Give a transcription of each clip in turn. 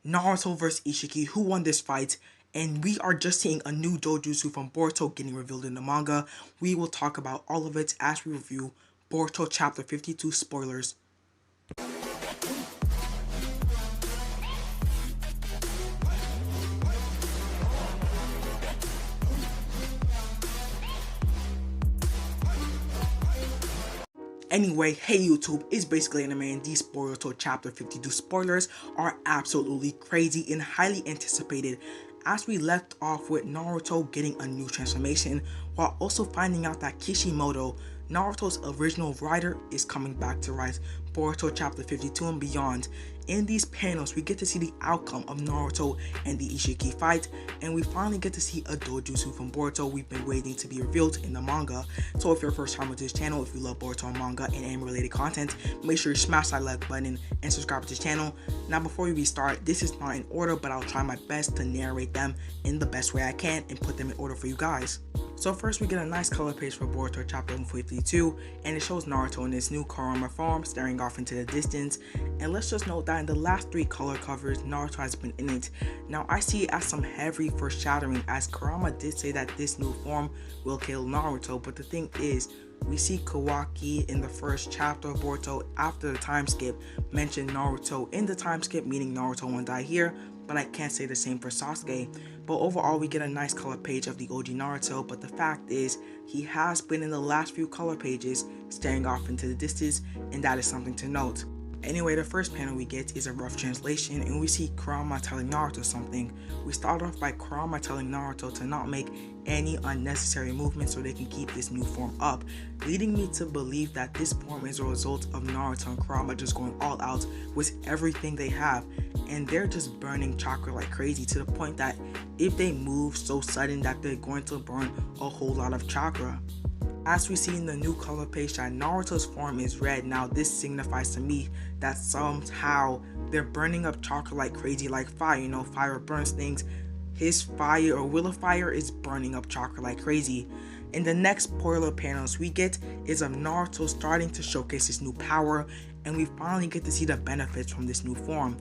Naruto vs Ishiki, who won this fight? And we are just seeing a new dojutsu from Boruto getting revealed in the manga. We will talk about all of it as we review Boruto Chapter 52 spoilers. Anyway, hey YouTube, it's basically anime, and these Boruto Chapter 52 spoilers are absolutely crazy and highly anticipated, as we left off with Naruto getting a new transformation while also finding out that Kishimoto, Naruto's original writer, is coming back to write Boruto Chapter 52 and beyond. In these panels, we get to see the outcome of Naruto and the Ishiki fight, and we finally get to see a dojutsu from Boruto we've been waiting to be revealed in the manga. So if you're first time to this channel, if you love Boruto manga and anime related content, make sure you smash that like button and subscribe to this channel. Now before we start, this is not in order, but I'll try my best to narrate them in the best way I can and put them in order for you guys. So first we get a nice color page for Boruto Chapter 52, and it shows Naruto in his new Kurama form staring off into the distance. And let's just note that in the last 3 color covers, Naruto has been in it. Now I see it as some heavy foreshadowing, as Kurama did say that this new form will kill Naruto, but the thing is, we see Kawaki in the first chapter of Boruto after the time skip mention Naruto in the time skip, meaning Naruto won't die here, but I can't say the same for Sasuke. But overall, we get a nice color page of the OG Naruto, but the fact is, he has been in the last few color pages staring off into the distance, and that is something to note. Anyway, the first panel we get is a rough translation, and we see Kurama telling Naruto something. We start off by Kurama telling Naruto to not make any unnecessary movements so they can keep this new form up, leading me to believe that this form is a result of Naruto and Kurama just going all out with everything they have, and they're just burning chakra like crazy, to the point that if they move so sudden that they're going to burn a whole lot of chakra. As we see in the new color page that Naruto's form is red, now this signifies to me that somehow they're burning up chakra like crazy, like fire. You know, fire burns things. His fire, or will of fire, is burning up chakra like crazy. In the next spoiler panels we get is of Naruto starting to showcase his new power, and we finally get to see the benefits from this new form.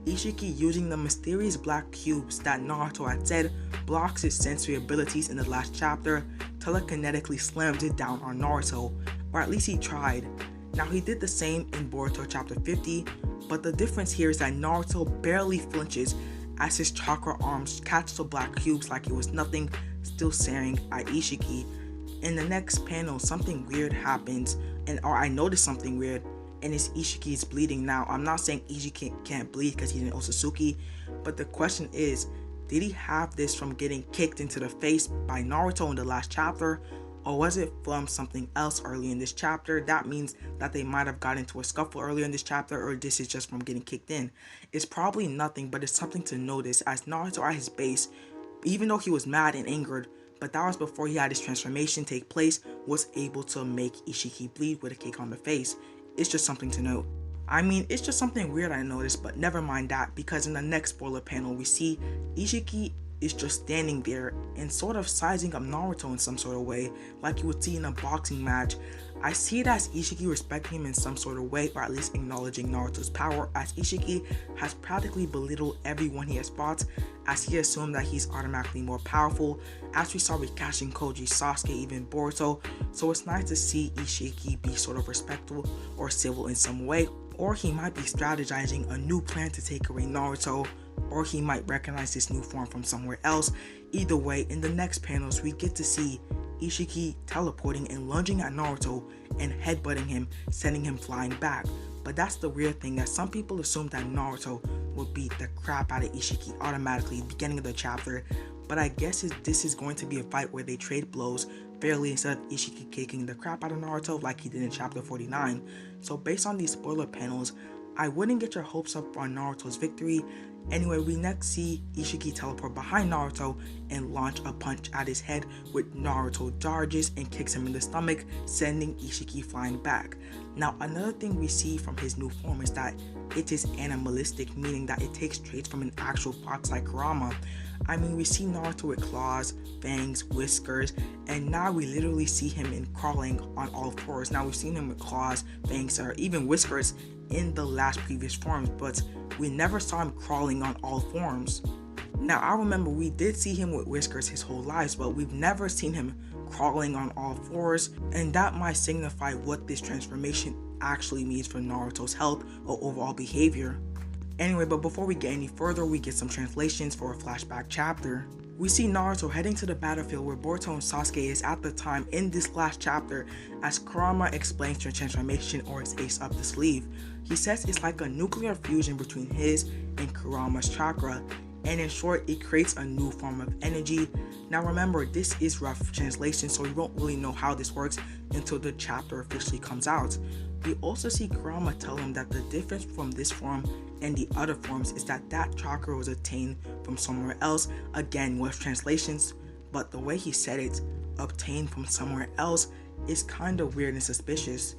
Ishiki, using the mysterious black cubes that Naruto had said blocks his sensory abilities in the last chapter, telekinetically slams it down on Naruto, or at least he tried. Now he did the same in Boruto Chapter 50, but the difference here is that Naruto barely flinches as his chakra arms catch the black cubes like it was nothing, still staring at Ishiki. In the next panel, something weird happens, or I noticed something weird, and it's Ishiki is bleeding. Now I'm not saying Ishiki can't bleed because he's an Otsutsuki, but the question is, did he have this from getting kicked into the face by Naruto in the last chapter, or was it from something else early in this chapter? That means that they might have got into a scuffle earlier in this chapter, or this is just from getting kicked in. It's probably nothing, but it's something to notice, as Naruto at his base, even though he was mad and angered, but that was before he had his transformation take place, was able to make Ishiki bleed with a kick on the face. It's just something to note. I mean, it's just something weird I noticed, but never mind that, because in the next spoiler panel we see Ishiki is just standing there and sort of sizing up Naruto in some sort of way, like you would see in a boxing match. I see it as Ishiki respecting him in some sort of way, or at least acknowledging Naruto's power, as Ishiki has practically belittled everyone he has fought, as he assumed that he's automatically more powerful, as we saw with Kakashi, Koji, Sasuke, even Boruto. So it's nice to see Ishiki be sort of respectful or civil in some way, or he might be strategizing a new plan to take away Naruto, or he might recognize this new form from somewhere else. Either way, in the next panels we get to see Ishiki teleporting and lunging at Naruto and headbutting him, sending him flying back. But that's the weird thing, that some people assume that Naruto would beat the crap out of Ishiki automatically at the beginning of the chapter, but I guess this is going to be a fight where they trade blows fairly instead of Ishiki kicking the crap out of Naruto like he did in chapter 49. So based on these spoiler panels, I wouldn't get your hopes up on Naruto's victory. Anyway, we next see Ishiki teleport behind Naruto and launch a punch at his head, with Naruto dodges and kicks him in the stomach, sending Ishiki flying back. Now another thing we see from his new form is that it is animalistic, meaning that it takes traits from an actual fox like Kurama. I mean, we see Naruto with claws, fangs, whiskers, and now we literally see him in crawling on all fours. Now we've seen him with claws, fangs, or even whiskers in the last previous forms, but we never saw him crawling on all forms. Now, I remember we did see him with whiskers his whole lives, but we've never seen him crawling on all fours, and that might signify what this transformation actually means for Naruto's health or overall behavior. Anyway, but before we get any further, we get some translations for a flashback chapter. We see Naruto heading to the battlefield where Boruto and Sasuke is at the time in this last chapter, as Kurama explains their transformation or his ace up the sleeve. He says it's like a nuclear fusion between his and Kurama's chakra, and in short, it creates a new form of energy. Now remember, this is rough translation, so we won't really know how this works until the chapter officially comes out. We also see Kurama tell him that the difference from this form and the other forms is that that chakra was obtained from somewhere else, again with translations, but the way he said it, obtained from somewhere else, is kind of weird and suspicious.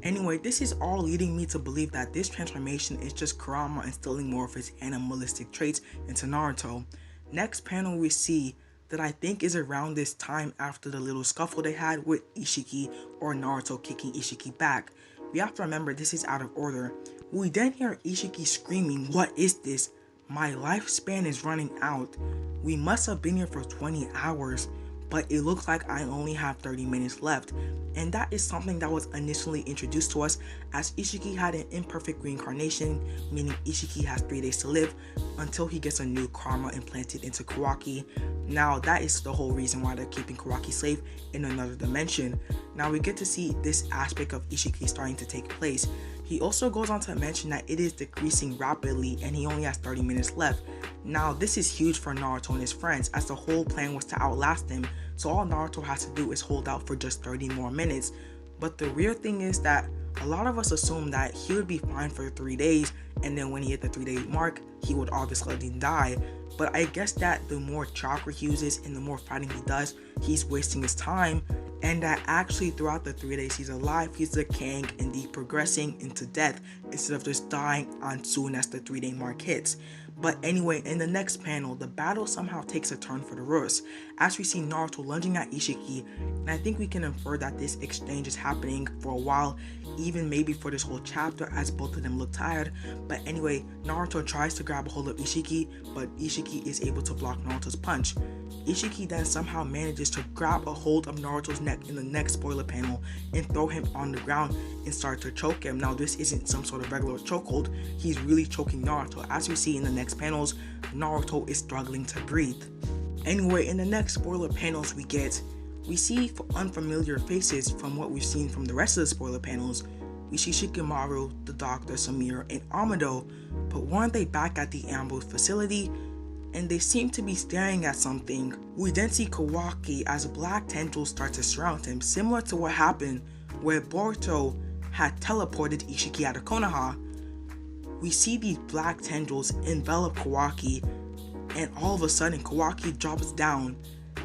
Anyway, this is all leading me to believe that this transformation is just Kurama instilling more of his animalistic traits into Naruto. Next panel we see that I think is around this time after the little scuffle they had with Ishiki, or Naruto kicking Ishiki back. We have to remember this is out of order. We then hear Ishiki screaming, "What is this? My lifespan is running out. We must have been here for 20 hours, but it looks like I only have 30 minutes left." And that is something that was initially introduced to us, as Ishiki had an imperfect reincarnation, meaning Ishiki has 3 days to live until he gets a new karma implanted into Kawaki. Now that is the whole reason why they're keeping Kawaki safe in another dimension. Now we get to see this aspect of Ishiki starting to take place. He also goes on to mention that it is decreasing rapidly and he only has 30 minutes left. Now this is huge for Naruto and his friends, as the whole plan was to outlast him, so all Naruto has to do is hold out for just 30 more minutes. But the weird thing is that a lot of us assume that he would be fine for 3 days, and then when he hit the 3-day mark, he would obviously die. But I guess that the more chakra he uses and the more fighting he does, he's wasting his time, and that actually throughout the 3 days he's alive, he's decaying and progressing into death instead of just dying as soon as the 3-day mark hits. But anyway, in the next panel, the battle somehow takes a turn for the worse, as we see Naruto lunging at Ishiki, and I think we can infer that this exchange is happening for a while, even maybe for this whole chapter, as both of them look tired. But anyway, Naruto tries to grab a hold of Ishiki, but Ishiki is able to block Naruto's punch. Ishiki then somehow manages to grab a hold of Naruto's neck in the next spoiler panel and throw him on the ground and start to choke him. Now this isn't some sort of regular chokehold, he's really choking Naruto. As we see in the next panels, Naruto is struggling to breathe. Anyway, in the next spoiler panels we see unfamiliar faces from what we've seen from the rest of the spoiler panels. We see Shikamaru, the doctor, Samir, and Amado, but weren't they back at the ambush facility? And they seem to be staring at something. We then see Kawaki as black tendrils start to surround him, similar to what happened where Boruto had teleported Ishiki out of Konoha. We see these black tendrils envelop Kawaki, and all of a sudden Kawaki drops down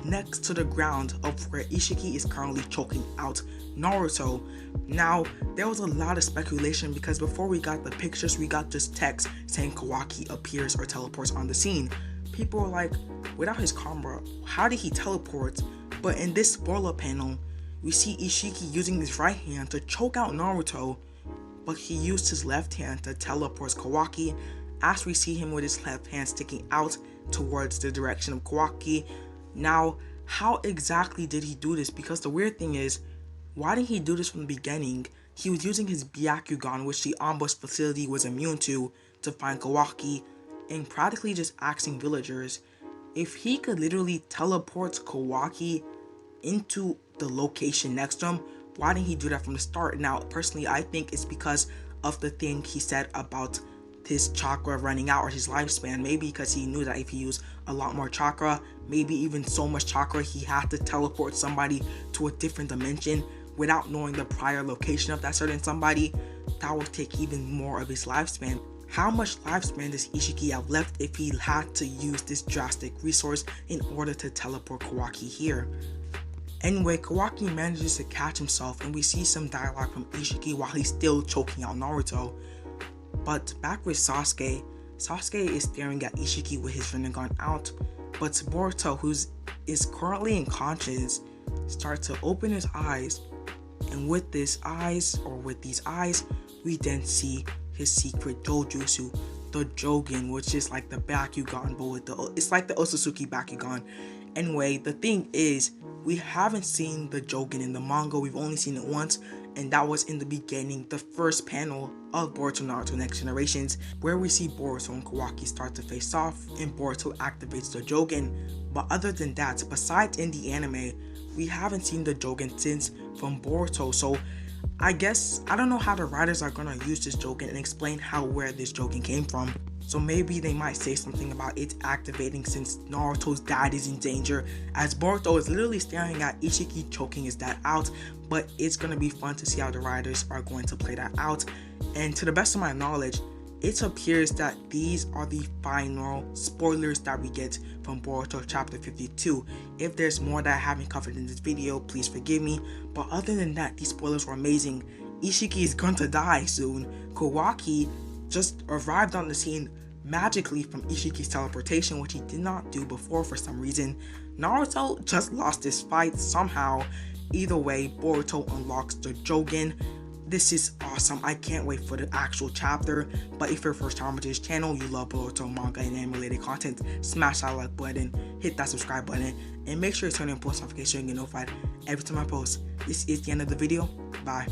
next to the ground of where Ishiki is currently choking out Naruto. Now, there was a lot of speculation because before we got the pictures, we got just text saying Kawaki appears or teleports on the scene. People were like, without his karma, how did he teleport? But in this spoiler panel, we see Ishiki using his right hand to choke out Naruto, but he used his left hand to teleport Kawaki, as we see him with his left hand sticking out towards the direction of Kawaki. Now, how exactly did he do this? Because the weird thing is, why didn't he do this from the beginning? He was using his Byakugan, which the ambush facility was immune to find Kawaki, and practically just asking villagers. If he could literally teleport Kawaki into the location next to him, why didn't he do that from the start? Now, personally, I think it's because of the thing he said about his chakra running out, or his lifespan. Maybe because he knew that if he used a lot more chakra, maybe even so much chakra, he had to teleport somebody to a different dimension without knowing the prior location of that certain somebody. That would take even more of his lifespan. How much lifespan does Ishiki have left if he had to use this drastic resource in order to teleport Kawaki here? Anyway, Kawaki manages to catch himself, and we see some dialogue from Ishiki while he's still choking out Naruto. But back with Sasuke is staring at Ishiki with his Rinnegan out, but Boruto, who is currently unconscious, starts to open his eyes, and with these eyes, we then see his secret Dojutsu, the Jougan, which is like the Bakugan, but with it's like the Otsutsuki Bakugan. Anyway, the thing is, we haven't seen the Jougan in the manga. We've only seen it once, and that was in the beginning, the first panel of Boruto Naruto Next Generations, where we see Boruto and Kawaki start to face off, and Boruto activates the Jougan. But other than that, besides in the anime, we haven't seen the Jougan since from Boruto. So I guess I don't know how the writers are gonna use this Jougan and explain where this Jougan came from. So maybe they might say something about it activating since Naruto's dad is in danger, as Boruto is literally staring at Ishiki choking his dad out. But it's gonna be fun to see how the writers are going to play that out. And to the best of my knowledge, it appears that these are the final spoilers that we get from Boruto chapter 52. If there's more that I haven't covered in this video, please forgive me. But other than that, these spoilers were amazing. Ishiki is going to die soon. Kawaki just arrived on the scene magically from Ishiki's teleportation, which he did not do before for some reason. Naruto just lost his fight somehow. Either way, Boruto unlocks the Jougan. This is awesome. I can't wait for the actual chapter. But if you're first time to this channel, you love Boruto manga and anime related content, smash that like button, hit that subscribe button, and make sure you turn on post notifications so you get notified every time I post. This is the end of the video. Bye.